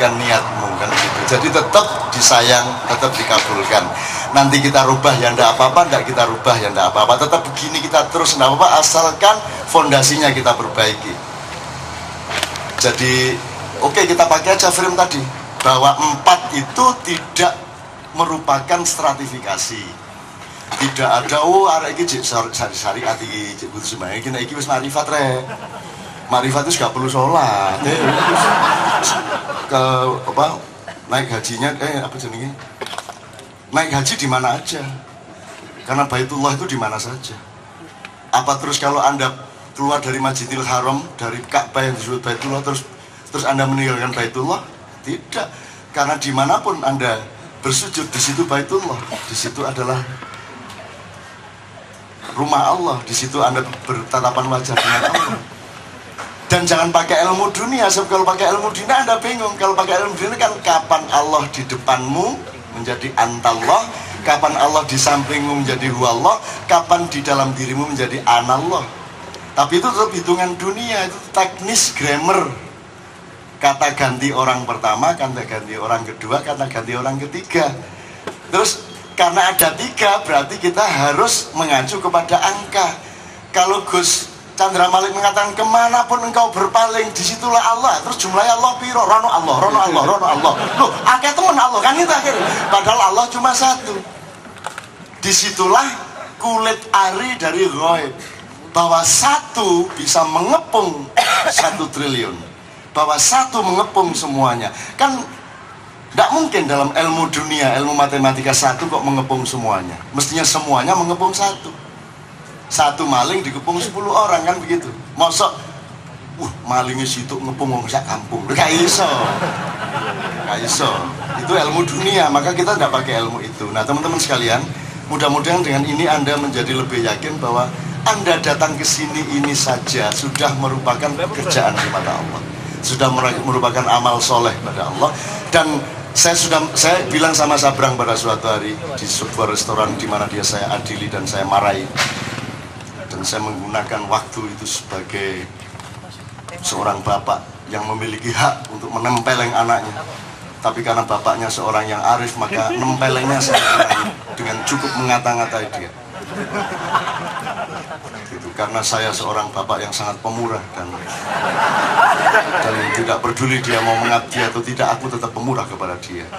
kan niatmu kan gitu. Jadi tetap disayang, tetap dikabulkan. Nanti kita rubah ya ndak apa-apa, ndak kita rubah ya ndak apa-apa. Tetap begini kita terus ndak apa-apa, asalkan fondasinya kita perbaiki. Jadi oke, kita pakai aja frame tadi bahwa 4 itu tidak merupakan stratifikasi. Tidak ada arek iki syariat iki cek butuh sembahyang iki nek iki wis marifat rek. Marifat itu gak perlu sholat. Ke apa naik hajinya apa jenenge? Naik haji di mana aja. Karena Baitullah itu di mana saja. Apa terus kalau Anda keluar dari Masjidil Haram, dari Ka'bah yang disebut Baitullah terus Anda meninggalkan Baitullah? Tidak. Karena dimanapun Anda bersujud, di situ Baitullah, di situ adalah rumah Allah, di situ Anda bertatapan wajah dengan Allah. Dan jangan pakai ilmu dunia, sebab kalau pakai ilmu dunia Anda bingung. Kalau pakai ilmu dunia kan kapan Allah di depanmu menjadi antallah, kapan Allah di sampingmu menjadi huwallah, kapan di dalam dirimu menjadi anallah. Tapi itu tetap hitungan dunia, itu teknis grammar. Kata ganti orang pertama, kata ganti orang kedua, kata ganti orang ketiga. Terus karena ada 3 berarti kita harus mengacu kepada angka. Kalau Gus Chandra Malik mengatakan kemanapun engkau berpaling disitulah Allah, terus jumlahnya Allah piro, rono Allah. Loh, akeh temen Allah kan itu akhirnya. Padahal Allah cuma 1. Disitulah kulit ari dari ghaib, bahwa 1 bisa mengepung 1 triliun, bahwa 1 mengepung semuanya. Kan tidak mungkin dalam ilmu dunia, ilmu matematika 1 kok mengepung semuanya. Mestinya semuanya mengepung 1. 1 maling dikepung 10 orang kan begitu. Mosok malingnya situ ngepung wong sak kampung. Gak iso. Itu ilmu dunia, maka kita tidak pakai ilmu itu. Nah, teman-teman sekalian, mudah-mudahan dengan ini Anda menjadi lebih yakin bahwa Anda datang ke sini ini saja sudah merupakan pekerjaan di mata Allah. Sudah merupakan amal soleh pada Allah. Dan saya bilang sama Sabrang pada suatu hari di sebuah restoran di mana saya adili dan saya marahi. Dan saya menggunakan waktu itu sebagai seorang bapak yang memiliki hak untuk menempeleng anaknya. Tapi karena bapaknya seorang yang arif, maka nempelengnya saya dengan cukup mengata-ngatai dia. Itu karena saya seorang bapak yang sangat pemurah dan tidak peduli dia mau mengabdi atau tidak, aku tetap pemurah kepada dia.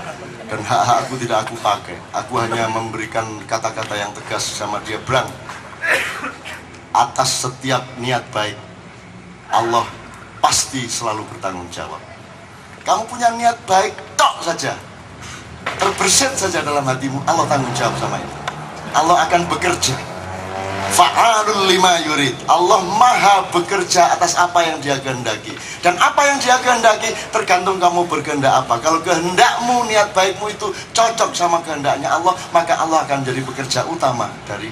Dan hak-hak aku tidak aku pakai. Aku hanya memberikan kata-kata yang tegas sama dia, Brang. Atas setiap niat baik, Allah pasti selalu bertanggung jawab. Kamu punya niat baik, tok saja, terbersit saja dalam hatimu, Allah tanggung jawab sama itu. Allah akan bekerja. Fa'alul lima yurid. Allah maha bekerja atas apa yang dia kehendaki. Dan apa yang dia kehendaki tergantung kamu berkehendak apa. Kalau kehendakmu, niat baikmu itu cocok sama kehendaknya Allah, maka Allah akan jadi pekerja utama dari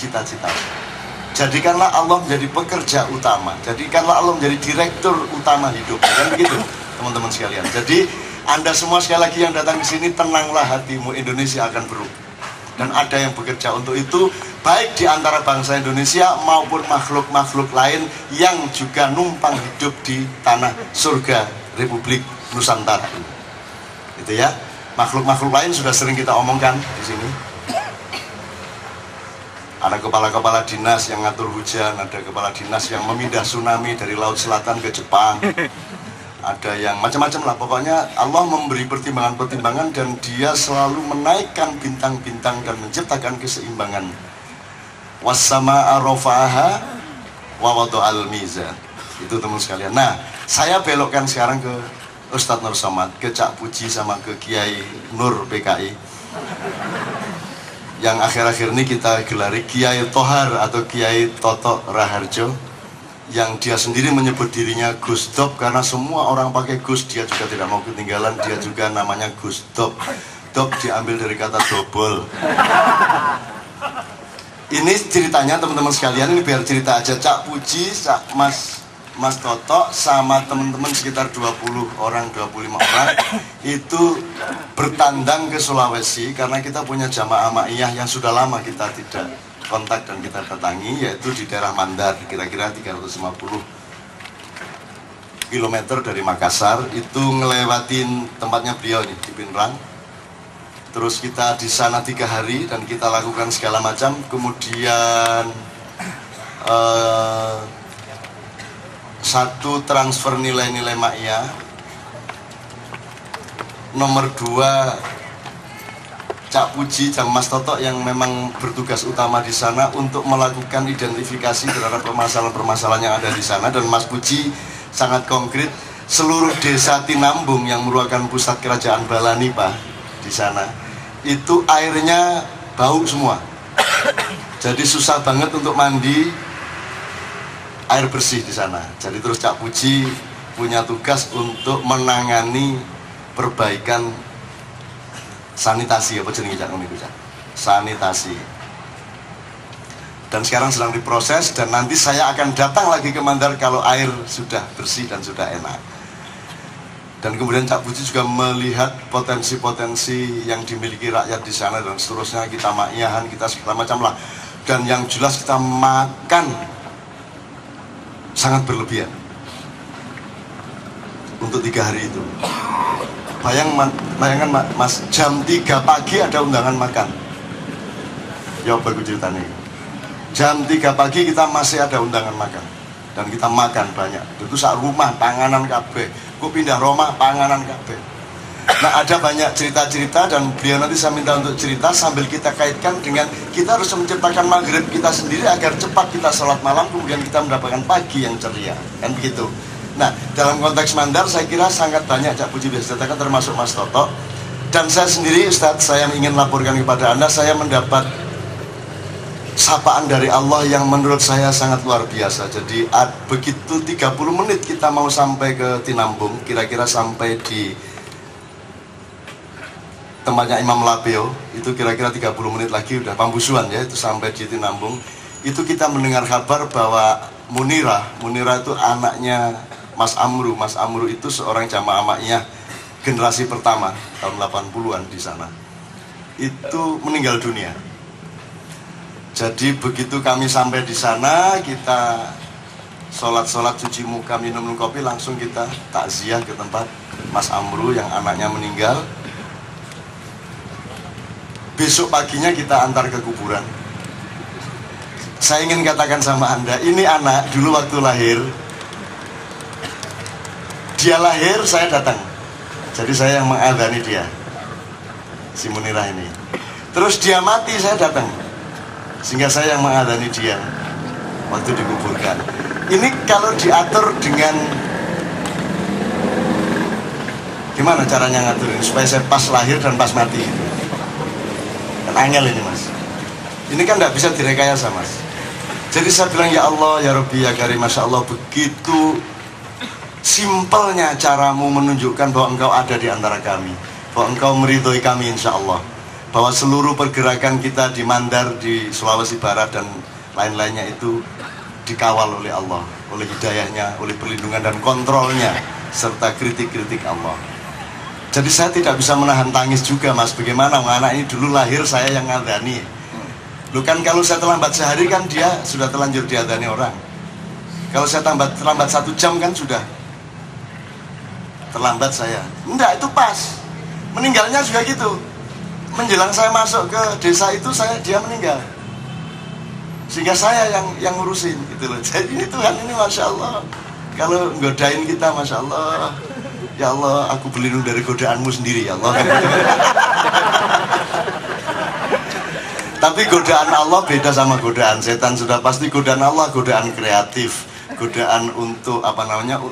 cita-cita. Jadikanlah Allah menjadi pekerja utama. Jadikanlah Allah menjadi direktur utama hidup. Kan begitu, teman-teman sekalian. Jadi Anda semua sekali lagi yang datang ke sini, tenanglah hatimu, Indonesia akan berubah. Dan ada yang bekerja untuk itu, baik di antara bangsa Indonesia maupun makhluk-makhluk lain yang juga numpang hidup di tanah surga Republik Nusantara. Itu ya. Makhluk-makhluk lain sudah sering kita omongkan di sini. Ada kepala-kepala dinas yang ngatur hujan, ada kepala dinas yang memindah tsunami dari Laut Selatan ke Jepang. Ada yang macam-macam lah, pokoknya Allah memberi pertimbangan-pertimbangan dan dia selalu menaikkan bintang-bintang dan menciptakan keseimbangan. Was-samaa'a rafa'aha wa wada'al mizan. Itu teman sekalian. Nah, saya belokkan sekarang ke Ustadz Nur Somad, ke Cak Puji sama ke Kiai Nur PKI. Yang akhir-akhir ini kita gelari Kiai Tohar atau Kiai Toto Raharjo, yang dia sendiri menyebut dirinya Gus Dop karena semua orang pakai Gus, dia juga tidak mau ketinggalan, dia juga namanya Gus Dop. Dop diambil dari kata dobol. Ini ceritanya teman-teman sekalian, ini biar cerita aja. Cak Puji, Cak Mas Toto sama teman-teman sekitar 20 orang, 25 orang itu bertandang ke Sulawesi karena kita punya jamaah ma'iyah yang sudah lama kita tidak kontak dan kita datangi, yaitu di daerah Mandar, kira-kira 350 km dari Makassar, itu ngelewatin tempatnya beliau nih di Pinrang. Terus kita di sana 3 hari dan kita lakukan segala macam. Kemudian satu, transfer nilai-nilai Ma'iyah. Nomor 2, Cak Puji dan Mas Toto yang memang bertugas utama di sana untuk melakukan identifikasi terhadap permasalahan-permasalahan yang ada di sana. Dan Mas Puji sangat konkret, seluruh desa Tinambung yang merupakan pusat kerajaan Balani Pak di sana, itu airnya bau semua. Jadi susah banget untuk mandi air bersih di sana. Jadi terus Cak Puji punya tugas untuk menangani perbaikan sanitasi, apa jenenge Cak ngono iku Cak? Sanitasi. Dan sekarang sedang diproses dan nanti saya akan datang lagi ke Mandar kalau air sudah bersih dan sudah enak. Dan kemudian Cak Puji juga melihat potensi-potensi yang dimiliki rakyat di sana dan seterusnya. Kita makyahan, kita segala macam lah. Dan yang jelas kita makan sangat berlebihan untuk 3 hari itu. Bayangkan Mas, jam 3 pagi ada undangan makan. Ya bagus ceritanya. Jam 3 pagi kita masih ada undangan makan. Dan kita makan banyak. Itu sak rumah panganan kabeh. Kok pindah rumah panganan kabeh. Nah ada banyak cerita-cerita dan beliau nanti saya minta untuk cerita sambil kita kaitkan dengan kita harus menciptakan maghrib kita sendiri agar cepat kita sholat malam kemudian kita mendapatkan pagi yang ceria. Kan begitu. Nah, dalam konteks Mandar saya kira sangat banyak Cak Puji bisa ceritakan termasuk Mas Toto. Dan saya sendiri Ustadz, saya ingin laporkan kepada Anda, saya mendapat sapaan dari Allah yang menurut saya sangat luar biasa. Jadi begitu 30 menit kita mau sampai ke Tinambung, kira-kira sampai di tempatnya Imam Labeo, itu kira-kira 30 menit lagi udah Pambusuan ya, itu sampai di Tinambung. Itu kita mendengar kabar bahwa Munirah itu anaknya Mas Amru. Mas Amru itu seorang jamaah Ma'iyah generasi pertama tahun 80-an di sana. Itu meninggal dunia. Jadi begitu kami sampai di sana, kita sholat-sholat, cuci muka, minum kopi, langsung kita takziah ke tempat Mas Amru yang anaknya meninggal. Besok paginya kita antar ke kuburan. Saya ingin katakan sama Anda, ini anak dulu waktu lahir, dia lahir, saya datang. Jadi saya yang mengadani dia, si Munirah ini. Terus dia mati, saya datang. Sehingga saya yang mengadani dia waktu dikuburkan. Ini kalau diatur dengan gimana caranya ngaturin supaya saya pas lahir dan pas mati. Kan angel ini Mas. Ini kan tidak bisa direkayasa Mas. Jadi saya bilang ya Allah, ya Rabbi, ya Karim, Masya Allah, begitu simpelnya caramu menunjukkan bahwa engkau ada di antara kami, bahwa engkau meridhoi kami insya Allah, bahwa seluruh pergerakan kita di Mandar, di Sulawesi Barat dan lain-lainnya itu dikawal oleh Allah, oleh hidayahnya, oleh perlindungan dan kontrolnya serta kritik-kritik Allah. Jadi saya tidak bisa menahan tangis juga Mas. Bagaimana anak ini dulu lahir saya yang ngadani. Lu kan kalau saya terlambat sehari kan dia sudah terlanjur diadani orang. Kalau saya terlambat 1 jam kan sudah terlambat saya. Enggak, itu pas. Meninggalnya juga gitu. Menjelang saya masuk ke desa itu dia meninggal. Sehingga saya yang ngurusin gitu loh. Jadi ini Tuhan ini Masya Allah. Kalau godain kita Masya Allah. Ya Allah, aku berlindung dari godaanmu sendiri ya Allah. Tapi godaan Allah beda sama godaan setan. Sudah pasti godaan Allah, godaan kreatif, godaan untuk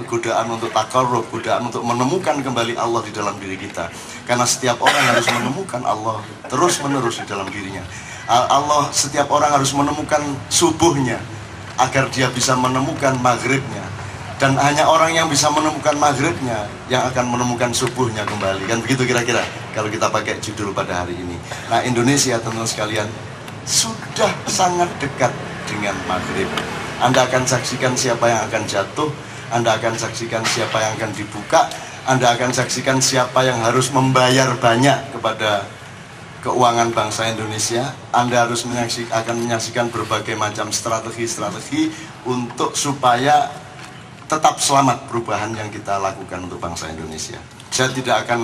godaan untuk takarrub, godaan untuk menemukan kembali Allah di dalam diri kita. Karena setiap orang harus menemukan Allah terus menerus di dalam dirinya. Allah, setiap orang harus menemukan subuhnya agar dia bisa menemukan maghribnya. Dan hanya orang yang bisa menemukan maghribnya yang akan menemukan subuhnya kembali. Kan begitu kira-kira kalau kita pakai judul pada hari ini. Nah, Indonesia teman-teman sekalian sudah sangat dekat dengan maghrib. Anda akan saksikan siapa yang akan jatuh, Anda akan saksikan siapa yang akan dibuka, Anda akan saksikan siapa yang harus membayar banyak kepada keuangan bangsa Indonesia. Anda harus akan menyaksikan berbagai macam strategi-strategi untuk supaya tetap selamat perubahan yang kita lakukan untuk bangsa Indonesia. Saya tidak akan